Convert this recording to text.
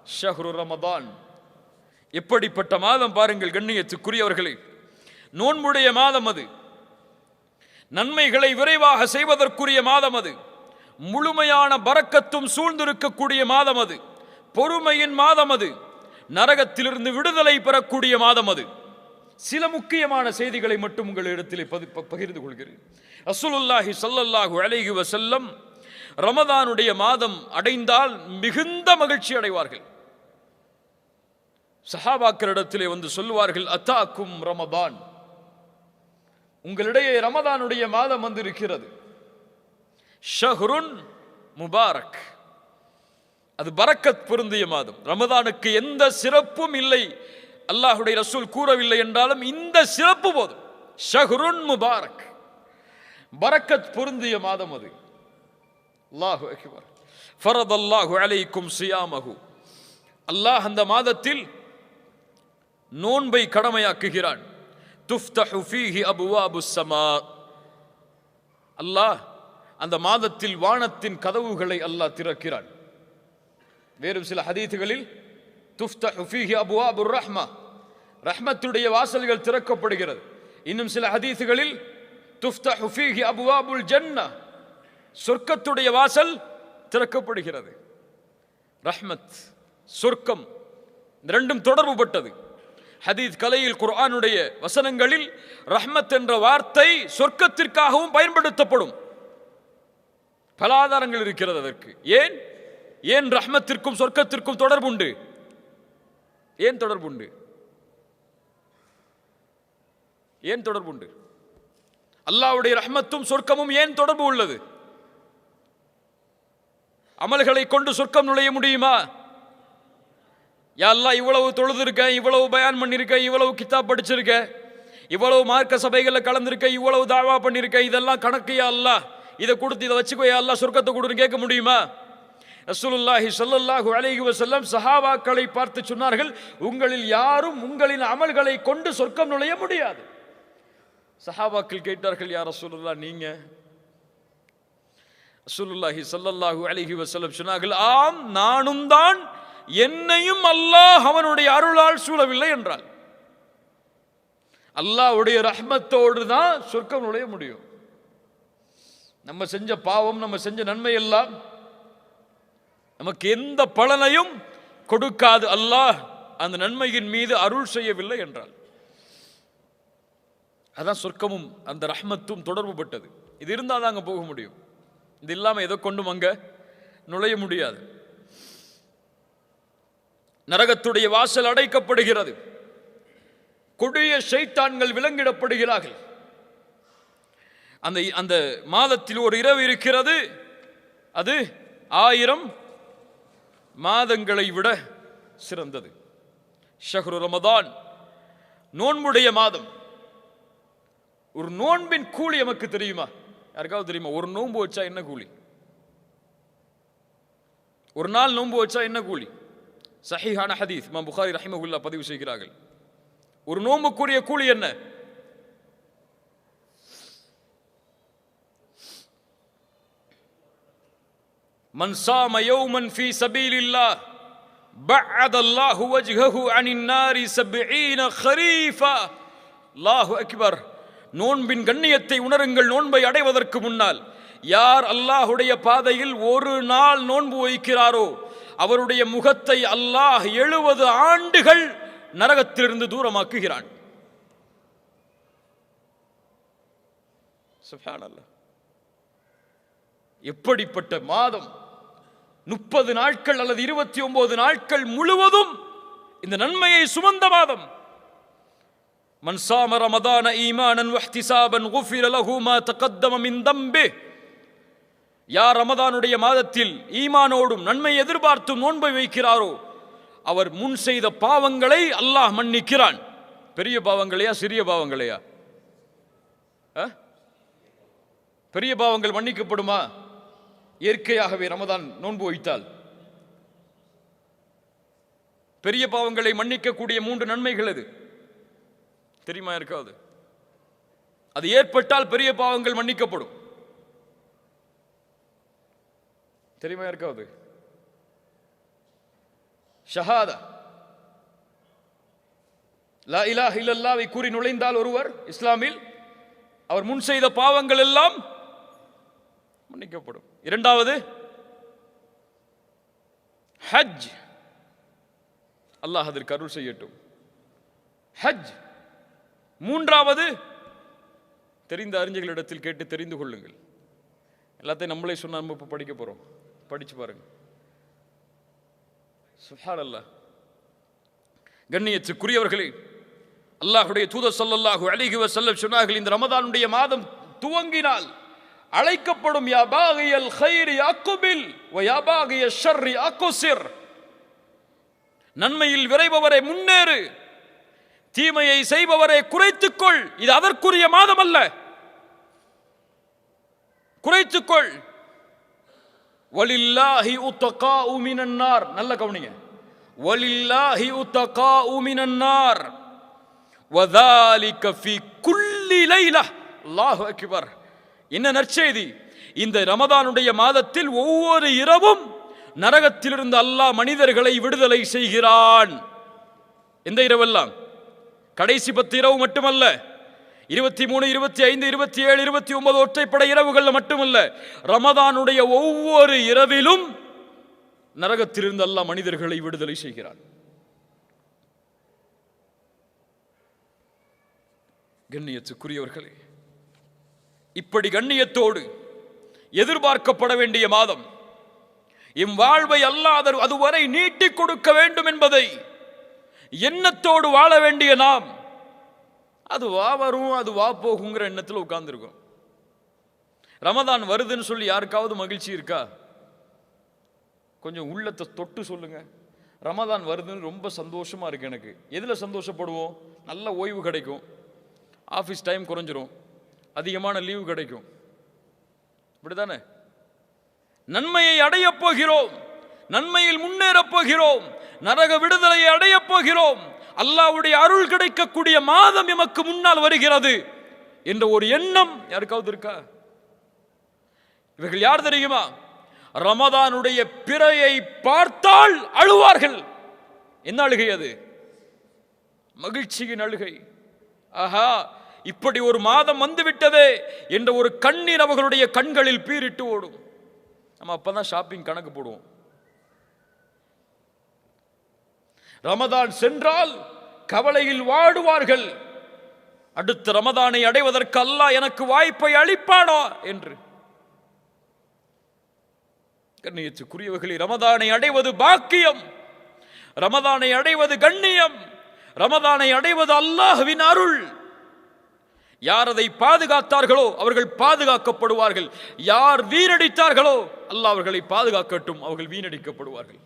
ஷஹ்ரு ரமதான். எப்படிப்பட்ட மாதம் பாருங்கள் கண்ணியத்துக்குரியவர்களே. நோன்புடைய மாதம் அது, நன்மைகளை விரைவாக செய்வதற்குரிய மாதம் அது, முழுமையான பரக்கத்தும் சூழ்ந்திருக்கக்கூடிய மாதம் அது, பொறுமையின் மாதம் அது, நரகத்திலிருந்து விடுதலை பெறக்கூடிய மாதம் அது. சில முக்கியமான செய்திகளை மட்டும் உங்களிடத்தில் பகிர்ந்து கொள்கிறேன். ரசூலுல்லாஹி ஸல்லல்லாஹு அலைஹி வஸல்லம் ரமதானுடைய மாதம் அடைந்தால் மிகுந்த மகிழ்ச்சி அடைவார்கள். சஹாபாக்களிடத்திலே வந்து சொல்லுவார்கள், அத்தாக்கும் ரமதான், உங்களிடையே ரமதானுடைய மாதம் வந்து இருக்கிறது. ஷஹ்ருன் முபாரக், அது பரக்கத் பொருந்திய மாதம். ரமதானுக்கு எந்த சிறப்பும் இல்லை, அல்லாஹுடைய ரசூல் கூறவில்லை என்றாலும் இந்த சிறப்பு போதும். ஷஹ்ருன் முபாரக், பரக்கத் பொருந்திய மாதம் அது. அல்லாஹு அக்பர். ஃபரதல்லாஹு அலைக்கும் சியாமஹு, அல்லாஹ் அந்த மாதத்தில் நோன்பை கடமையாக்குகிறான். துஃப்தஹு ஃபீஹி அபுவாபுஸ் ஸமா, அல்லாஹ் அந்த மாதத்தில் வானத்தின் கதவுகளை அல்லாஹ் திறக்கிறான். வேறு சில ஹதீதுகளில் துஃப்தஹு ஃபீஹி அபுவாபுர் ரஹ்மா, ரஹ்மத்துடைய வாசல்கள் திறக்கப்படுகிறது. இன்னும் சில ஹதீதுகளில் துஃப்தஹு ஃபீஹி அபுவாபுல் ஜன்னah, சொர்க்கத்துடைய வாசல் திறக்கப்படுகிறது. ரஹ்மத், சொர்க்கம், இந்த ரெண்டும் தொடர்பு பட்டது. ஹதீஸ் கலையில் குர்ஆனுடைய வசனங்களில் ரஹ்மத் என்ற வார்த்தை சொர்க்கத்திற்காகவும் பயன்படுத்தப்படும். பல ஆதாரங்கள் இருக்கிறது அதற்கு. ஏன் ரஹ்மத்திற்கும் சொர்க்கத்திற்கும் தொடர்புண்டு? ஏன் தொடர்புண்டு? ஏன் தொடர்புண்டு? அல்லாஹ்வுடைய ரஹ்மத்தும் சொர்க்கமும் ஏன் தொடர்பு உள்ளது? அமல்களை கொண்டு சொர்க்கம் நுழைய முடியுமா? யா அல்லாஹ், இவ்வளவு தொழுதுருக்க, இவ்வளவு பயான் பண்ணிருக்க, இவ்வளவு கிதாப் படிச்சிருக்க, இவ்வளவு மார்க்க சபைகளில் கலந்திருக்க, இவ்வளவு தாவா பண்ணிருக்க, இதெல்லாம் கணக்கு யா அல்லாஹ், இதை கொடுத்து இதை வச்சுக்கோ யா அல்லாஹ், சொர்க்கத்தை கொடுன்னு கேட்க முடியுமா? ரசூலுல்லாஹி ஸல்லல்லாஹு அலைஹி வஸல்லம் சஹாபாக்களை பார்த்து சொன்னார்கள், உங்களில் யாரும் உங்களின் அமல்களை கொண்டு சொர்க்கம் நுழைய முடியாது. சஹாபாக்கள் கேட்டார்கள், யா ரசூலுல்லாஹ் நீங்க? ரசூலுல்லாஹி ஸல்லல்லாஹு அலைஹி வஸல்லம் சொன்னார்கள், ஆம், நானும் தான், என்னையும் அல்லாஹ் அவனுடைய அருளால் சூழவில்லை என்றால். அல்லாஹ்வுடைய ரஹ்மத்தோடு தான் சொர்க்கம் நுழைய முடியும். நம்ம செஞ்ச பாவம், நம்ம செஞ்ச நன்மை எல்லாம் நமக்கு எந்த பலனையும் கொடுக்காது, அல்லாஹ் அந்த நன்மையின் மீது அருள் செய்யவில்லை என்றால். அதான் சொர்க்கமும் அந்த ரஹ்மத்தும் தொடர்பு பட்டது. இது இருந்தால் தான் அங்கே போக முடியும். இது இல்லாமல் எதை கொண்டும் அங்கே நுழைய முடியாது. நரகத்துடைய வாசல் அடைக்கப்படுகிறது. கொடிய ஷைத்தான்கள் விலங்கிடப்படுகிறார்கள். அந்த மாதத்தில் ஒரு இரவு இருக்கிறது, அது 1000 மாதங்களை விட சிறந்தது. ஷஹ்ரு ரமதான், நோன்புடைய மாதம். ஒரு நோன்பின் கூலி நமக்கு தெரியுமா? யாருக்காவது தெரியுமா? ஒரு நோன்பு வச்சா என்ன கூலி? ஒரு நாள் நோன்பு வச்சா என்ன கூலி? சஹீஹான ஹதீஸ் இமாம் புகாரி ரஹிமஹுல்லாஹ் பதிவு செய்கிறார்கள். ஒரு நோன்புக்குரிய கூலி என்ன? மன் சாம யௌமன் ஃபீ சபீலில்லாஹ் பஅத அல்லாஹு வஜ்ஹஹு அனின் நாரி 70 கரீஃபா. அல்லாஹு அக்பர். நோன்பின் கண்ணியத்தை உணருங்கள். நோன்பை அடைவதற்கு முன்னால் யார் அல்லாஹுடைய பாதையில் ஒரு நாள் நோன்பு வைக்கிறாரோ அவருடைய முகத்தை அல்லாஹ் 70 ஆண்டுகள் நரகத்திலிருந்து தூரமாக்குகிறான். சுப்ஹானல்லாஹ். எப்படிப்பட்ட மாதம்! 30 நாட்கள் அல்லது 29 நாட்கள் முழுவதும் இந்த நன்மையை சுமந்த மாதம். மன் சாம ரமதான ஈமானன் வஹ்திசாபன் குஃபிர லஹு மா தகத்தம மின் தம்பிஹ். யார் ரமதானுடைய மாதத்தில் ஈமானோடும் நன்மை எதிர்பார்த்தும் நோன்பை வைக்கிறாரோ அவர் முன் செய்த பாவங்களை அல்லாஹ் மன்னிக்கிறான். பெரிய பாவங்களையா சிறிய பாவங்களையா? பெரிய பாவங்கள் மன்னிக்கப்படுமா? இயற்கையாகவே ரமதான் நோன்பு வைத்தால் பெரிய பாவங்களை மன்னிக்கக்கூடிய 3 நன்மைகள் எது தெரியுமா? இருக்காது. அது ஏற்பட்டால் பெரிய பாவங்கள் மன்னிக்கப்படும். தெரியுமா? இருக்காது. ஷஹாதா, லா இலாஹ இல்லல்லாஹ்வை கூறி நுழைந்தால் ஒருவர் இஸ்லாமில், அவர் முன் செய்த பாவங்கள் எல்லாம் மன்னிக்கப்படும். இரண்டாவது ஹஜ். அல்லாஹ் அதற்கு அருள் செய்யட்டும். ஹஜ். மூன்றாவது, தெரிந்த அறிஞர்களிடத்தில் கேட்டு தெரிந்து கொள்ளுங்கள். எல்லாத்தையும் நம்மளே சொன்னா நம்ம இப்போ படிக்க போறோம், படிச்சு பாருங்க. சுப்ஹானல்லாஹ். கண்ணியத்துக்குரியவர்களே, அல்லாஹ்வுடைய தூதர் ஸல்லல்லாஹு அலைஹி வஸல்லம் சொன்னார்கள், இந்த ரமதானுடைய மாதம் துவங்கினால் அழைக்கப்படும் யா பாகியல் கைரி அக்பில் வ யா பாகிய ஷர்ரி அக்ஸிர். நன்மையில் விரைபவரை முன்னேறு, தீமையை செய்பவரை குறைத்துக்கொள். இது அதற்குரிய மாதம் அல்ல, குறைத்துக்கொள். வலில்லாஹி உத்தகாஉ மினன் நார். நல்ல கவனிங்க. வலில்லாஹி உத்தகாஉ மினன் நார் வதாலிக ஃபீ குல்லி லைலா. அல்லாஹு அக்பர். என்ன நற்செய்தி! இந்த ரமதானுடைய மாதத்தில் ஒவ்வொரு இரவும் நரகத்திலிருந்து அல்லாஹ் மனிதர்களை விடுதலை செய்கிறான். எந்த இரவெல்லாம்? கடைசி 10 இரவு மட்டுமல்ல, 23, 25, 27, 29 ஒற்றைப்படை இரவுகள் மட்டுமல்ல, ரமதானுடைய ஒவ்வொரு இரவிலும் நரகத்திலிருந்து அல்லாஹ் மனிதர்களை விடுதலை செய்கிறான். கண்ணியத்துக்குரியவர்களே, இப்படி கண்ணியத்தோடு எதிர்பார்க்கப்பட வேண்டிய மாதம், எம் வாழ்வை அல்லாஹ் அதுவரை நீட்டிக் கொடுக்க வேண்டும் என்பதை எண்ணத்தோடு வாழ வேண்டிய நாம், அது வா வரும் அது வா போகுங்கிற எண்ணத்தில் உட்கார்ந்துருக்கோம். ரமதான் வருதுன்னு சொல்லி யாருக்காவது மகிழ்ச்சி இருக்கா? கொஞ்சம் உள்ளத்தை தொட்டு சொல்லுங்க. ரமதான் வருதுன்னு ரொம்ப சந்தோஷமா இருக்கு எனக்கு. எதில் சந்தோஷப்படுவோம்? நல்ல ஓய்வு கிடைக்கும், ஆஃபீஸ் டைம் குறைஞ்சிரும், அதிகமான லீவு கிடைக்கும், இப்படிதானே? நன்மையை அடையப் போகிறோம், நன்மையில் முன்னேறப் போகிறோம், நரக விடுதலையை அடையப் போகிறோம், அல்லாஹ்வுடைய அருள் கிடைக்கக்கூடிய மாதம் எமக்கு முன்னால் வருகிறது என்ற ஒரு எண்ணம் யாருக்காவது இருக்கா? இவர்கள் யார் தெரியுமா? ரமதானுடைய பிறையை பார்த்தால் அழுவார்கள். என்ன அழுகை அது? மகிழ்ச்சியின் அழுகை. ஆஹா, இப்படி ஒரு மாதம் வந்துவிட்டதே என்ற ஒரு கண்ணீர் அவர்களுடைய கண்களில் பீரிட்டு ஓடும். நம்ம அப்பதான் ஷாப்பிங் கணக்கு போடுவோம். ரமதான் சென்றால் கவலையில் வாடுவார்கள். அடுத்த ரமதானை அடைவதற்கு அல்லாஹ் எனக்கு வாய்ப்பை அளிப்பானா என்று. கண்ணியத்துக்குரியவர்களே, ரமதானை அடைவது பாக்கியம், ரமதானை அடைவது கண்ணியம், ரமதானை அடைவது அல்லாஹ்வின் அருள். யார் அதை பாதுகாத்தார்களோ அவர்கள் பாதுகாக்கப்படுவார்கள், யார் வீணடித்தார்களோ அல்லாஹ் அவர்களை பாதுகாக்கட்டும், அவர்கள் வீணடிக்கப்படுவார்கள்.